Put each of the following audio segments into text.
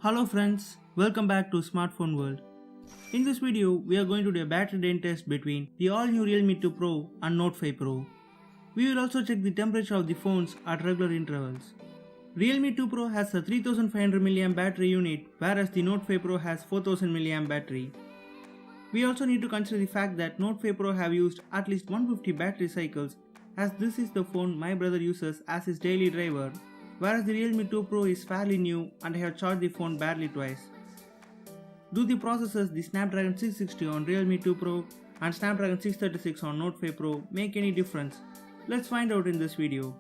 Hello friends, welcome back to Smartphone World. In this video, we are going to do a battery drain test between the all-new Realme 2 Pro and Note 5 Pro. We will also check the temperature of the phones at regular intervals. Realme 2 Pro has a 3500 mAh battery unit, whereas the Note 5 Pro has 4000 mAh battery. We also need to consider the fact that Note 5 Pro have used at least 150 battery cycles, as this is the phone my brother uses as his daily driver, whereas the Realme 2 Pro is fairly new and I have charged the phone barely twice. Do the processors the Snapdragon 660 on Realme 2 Pro and Snapdragon 636 on Note 5 Pro make any difference? Let's find out in this video.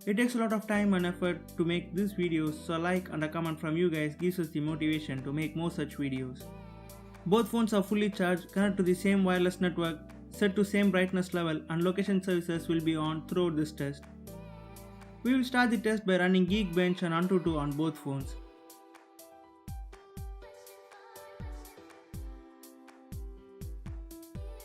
It takes a lot of time and effort to make these videos, so a like and a comment from you guys gives us the motivation to make more such videos. Both phones are fully charged, connected to the same wireless network, set to same brightness level, and location services will be on throughout this test. We will start the test by running Geekbench and Antutu on both phones.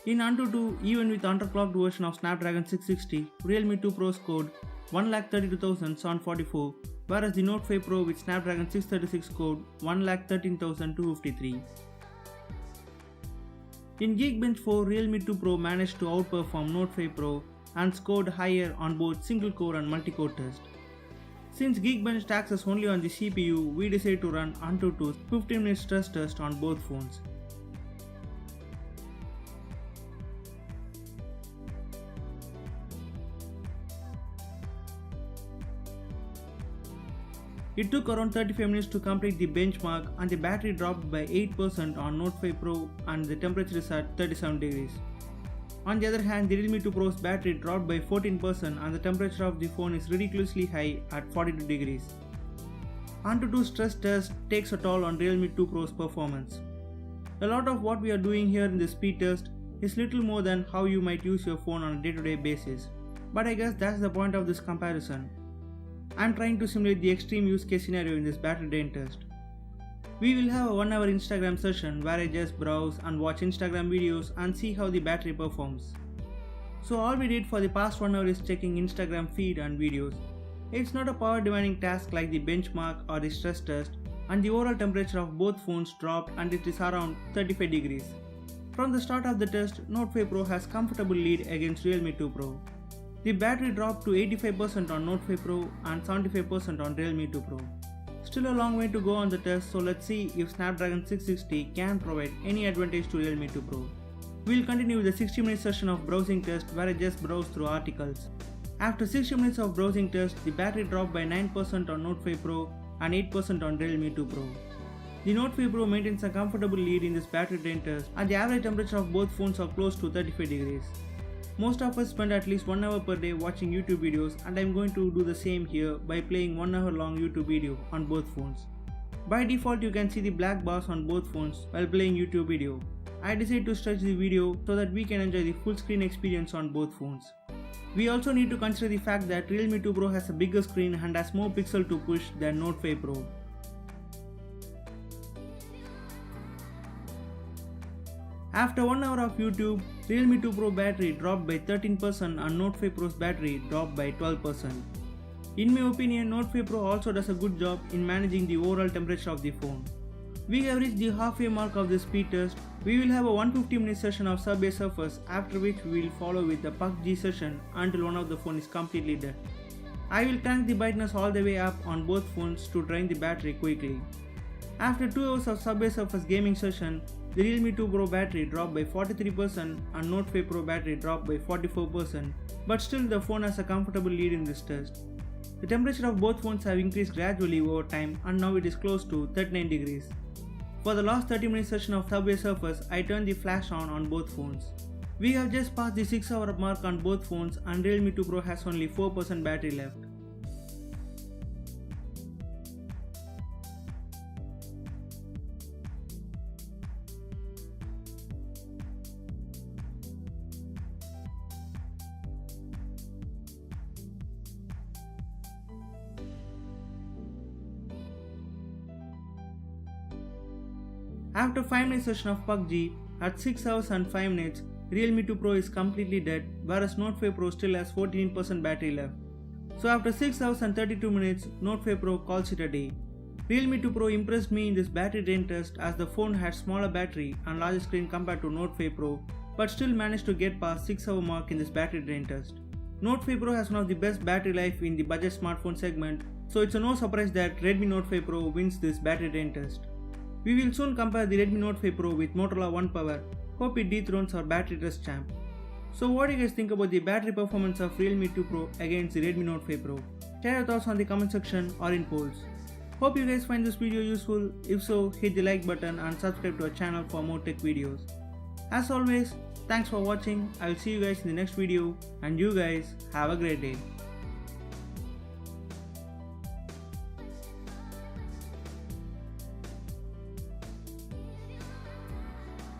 In Antutu, even with underclocked version of Snapdragon 660, Realme 2 Pro scored 1,32,744, whereas the Note 5 Pro with Snapdragon 636 scored 1,13,253. In Geekbench 4, Realme 2 Pro managed to outperform Note 5 Pro and scored higher on both single-core and multi-core tests. Since Geekbench taxes only on the CPU, we decided to run Antutu's 15-minute stress test on both phones. It took around 35 minutes to complete the benchmark, and the battery dropped by 8% on Note 5 Pro and the temperature is at 37 degrees. On the other hand, the Realme 2 Pro's battery dropped by 14% and the temperature of the phone is ridiculously high at 42 degrees. Antutu's stress test takes a toll on Realme 2 Pro's performance. A lot of what we are doing here in this speed test is little more than how you might use your phone on a day-to-day basis. But I guess that's the point of this comparison. I'm trying to simulate the extreme use case scenario in this battery drain test. We will have a 1 hour Instagram session where I just browse and watch Instagram videos and see how the battery performs. So all we did for the past 1 hour is checking Instagram feed and videos. It's not a power demanding task like the benchmark or the stress test, and the overall temperature of both phones dropped and it is around 35 degrees. From the start of the test, Note 5 Pro has comfortable lead against Realme 2 Pro. The battery dropped to 85% on Note 5 Pro and 75% on Realme 2 Pro. Still a long way to go on the test, so let's see if Snapdragon 660 can provide any advantage to Realme 2 Pro. We'll continue with the 60-minute session of browsing test where I just browse through articles. After 60 minutes of browsing test, the battery dropped by 9% on Note 5 Pro and 8% on Realme 2 Pro. The Note 5 Pro maintains a comfortable lead in this battery drain test, and the average temperature of both phones are close to 35 degrees. Most of us spend at least 1 hour per day watching YouTube videos, and I'm going to do the same here by playing 1 hour long YouTube video on both phones. By default, you can see the black bars on both phones while playing YouTube video. I decided to stretch the video so that we can enjoy the full screen experience on both phones. We also need to consider the fact that Realme 2 Pro has a bigger screen and has more pixel to push than Note 5 Pro. After 1 hour of YouTube, Realme 2 Pro battery dropped by 13% and Note 5 Pro's battery dropped by 12%. In my opinion, Note 5 Pro also does a good job in managing the overall temperature of the phone. We have reached the halfway mark of the speed test. We will have a 150-minute session of Subway Surfers, after which we will follow with the PUBG session until one of the phone is completely dead. I will crank the brightness all the way up on both phones to drain the battery quickly. After 2 hours of Subway Surfers gaming session, the Realme 2 Pro battery dropped by 43% and Note 5 Pro battery dropped by 44%, but still the phone has a comfortable lead in this test. The temperature of both phones have increased gradually over time and now it is close to 39 degrees. For the last 30-minute session of Subway Surfers, I turned the flash on both phones. We have just passed the 6 hour mark on both phones and Realme 2 Pro has only 4% battery left. After 5-minute session of PUBG, at 6 hours and 5 minutes, Realme 2 Pro is completely dead, whereas Note 5 Pro still has 14% battery left. So after 6 hours and 32 minutes, Note 5 Pro calls it a day. Realme 2 Pro impressed me in this battery drain test as the phone had smaller battery and larger screen compared to Note 5 Pro, but still managed to get past 6-hour mark in this battery drain test. Note 5 Pro has one of the best battery life in the budget smartphone segment, so it's no surprise that Redmi Note 5 Pro wins this battery drain test. We will soon compare the Redmi Note 5 Pro with Motorola One Power. Hope it dethrones our battery test champ. So what do you guys think about the battery performance of Realme 2 Pro against the Redmi Note 5 Pro? Share your thoughts on the comment section or in polls. Hope you guys find this video useful. If so, hit the like button and subscribe to our channel for more tech videos. As always, thanks for watching. I will see you guys in the next video and you guys have a great day.